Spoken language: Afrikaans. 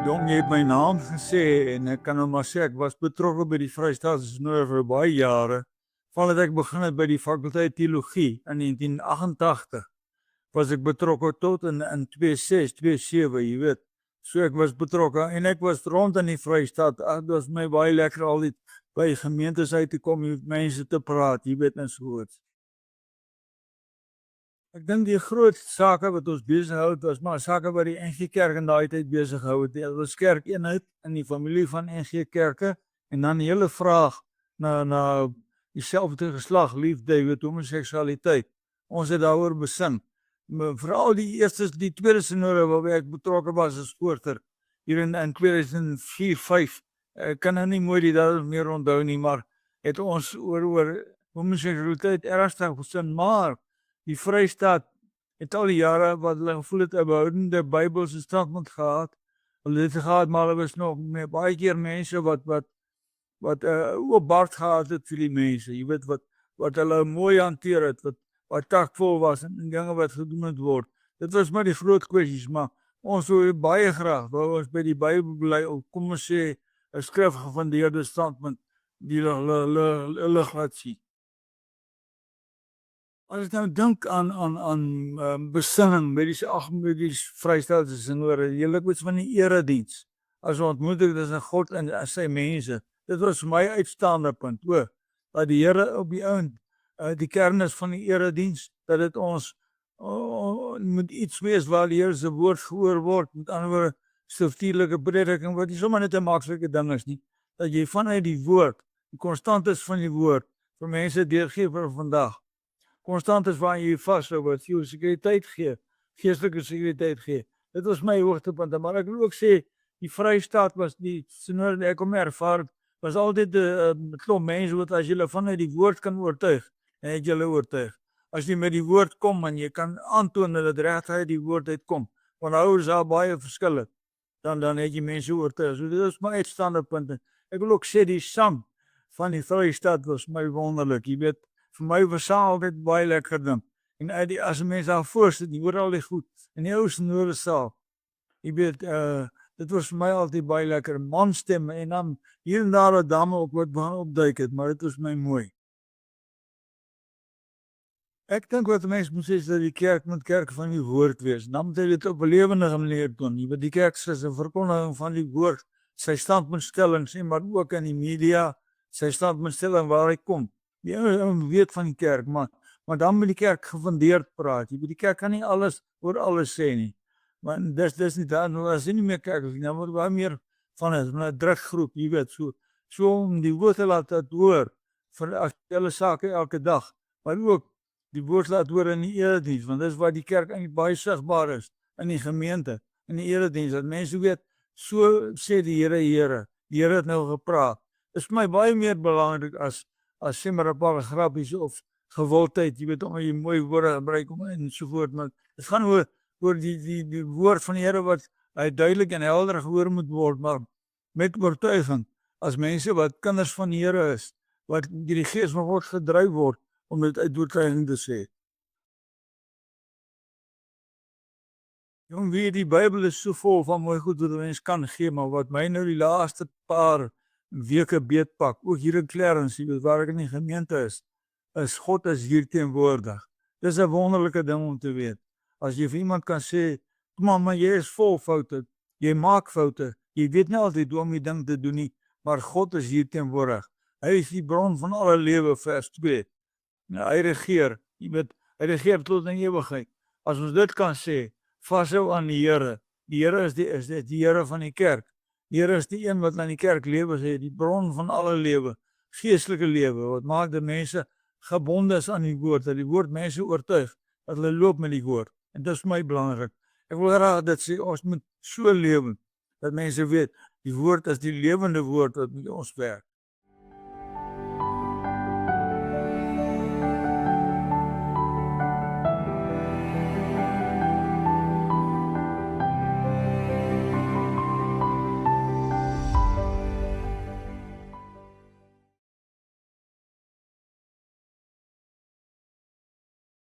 Jong, jy het my naam gesê en ek kan nou maar sê ek was betrokke by die Vrystaatse Synode vir baie jare. Vandat ek begin het by die fakulteit teologie in 1988 was ek betrokke tot in 26, 27, jy weet. So ek was betrokke en ek was rond in die Vrystaat. Dit was my baie lekker al die by gemeentes uit te kom met mense te praat, jy weet en so voort. Ek dink die groot sake wat ons besig hou, was maar sake wat die NG Kerk in daai tyd besig hou het. Dit was kerkeenheid in die familie van NG Kerke en dan die hele vraag na dieselfde geslag, liefde, jy weet, homoseksualiteit. Ons het daaroor besin. Veral die tweede synode waarby ek betrokke was as voorter hier in 2004, 5. Ek kan nou nie mooi die datum meer onthou nie, maar het ons oor homoseksualiteit ernstig besin, maar die Vrystaat het al die jare wat hulle gevoel het 'n behoudende Bybelse standpunt gehad. Hulle het gehad, maar hulle was nog baie keer mense wat oop hart gehad het vir die mense. Jy weet wat hulle mooi hanteer het, wat taktvol was en dinge wat gedoen moet word. Dit was maar die groot kwessies, maar ons wou baie graag wou ons by die Bybel bly, of kom ons sê 'n skrifgefundeerde standpunt die hulle laat sien. As ek nou dink aan besinning by die Vrystaatse Synode, heelliks van die erediens, as ontmoeting tussen God en sy mense, dit was vir my uitstaande punt, dat die Here op die ouend, die kern is van die erediens, dat dit ons moet iets wees waar die Here se woord gehoor word, met ander woorde, struktuurlike prediking, wat nie sommer net 'n maklike ding is nie, dat jy vanuit die woord, die konstantes van die woord, vir mense deurgee vir vandag, konstant is waar jy vashou wat jou sekuriteit gee, geestelike sekuriteit gee. Dit was my hoogtepunt, maar ek wil ook sê die Vrystaat was die synode ek kom ervaar, was altyd 'n klomp mense wat as jy vanuit die woord kan oortuig, en het jy oortuig. As jy met die woord kom en jy kan aantoon dat dit regtig uit die woord uitkom, want nou is daar baie verskille, dan het jy mense oortuig. So dit is my uitstaande punte. Ek wil ook sê die sang van die Vrystaat was my wonderlik, jy weet. Vir my was altyd baie lekker ding. En as 'n mens daar voor sit, jy hoor al die goed in die ou synodesaal. Jy weet, dit was vir my altyd baie lekker, manstemme en dan hier en daar 'n dame ook wat opduik het, maar dit was my mooi. Ek dink wat mense moet sê is dat die kerk moet kerk van die woord wees. Dan moet hy dit op 'n lewendige manier doen. Jy weet, die kerk is 'n verkondiging van die woord, sy standpuntstellings en maar ook in die media, sy standpuntstelling waar hy kom. Die ou weet van die kerk, maar dan moet die kerk gefundeerd praat. Jy weet, die kerk kan nie alles oor alles sê nie. Maar dis nie daar, nou as jy nie meer kerk is, dan word baie meer van 'n drukgroep, jy weet, so om die woord te laat hoor vir aktuelle sake elke dag, maar ook die woord laat hoor in die erediens, want dis waar die kerk eintlik baie sigbaar is, in die gemeente, in die erediens, dat mense weet, so sê die Here, die Here het nou gepraat. Is vir my baie meer belangrik as sê maar 'n paar grappies of gewildheid, jy weet, om jy mooi woorde gebruik en so voort, maar dit gaan oor die woord van die Here wat duidelik en helder gehoor moet word, maar met oortuiging, as mense wat kinders van die Here is, wat deur die Gees van God gedryf word, om dit uit oortuiging te sê. Jong, die Bybel is so vol van mooi goed wat 'n mens kan gee, maar wat my nou die laaste paar weke beetpak, ook hier in Clarence, jy weet, waar ek in die gemeente is God is hier teenwoordig. Dis 'n wonderlike ding om te weet. As jy vir iemand kan sê, maar jy is vol foute, jy maak foute, jy weet nie altyd hoe om die ding te doen nie, maar God is hier teenwoordig. Hy is die bron van alle lewe, vers 2. Nou, hy regeer, jy weet, hy regeer tot in ewigheid. As ons dit kan sê, vashou aan die Here. Die Here is die Here van die kerk. Die Here is die een wat aan die kerk lewe sê, die bron van alle lewe, geestelike lewe, wat maak dat mense gebonde is aan die woord, dat die woord mense oortuig, dat hulle loop met die woord. En dit is vir my belangrik. Ek wil graag dit sê, ons moet so lewe, dat mense weet, die woord is die lewende woord wat met ons werk.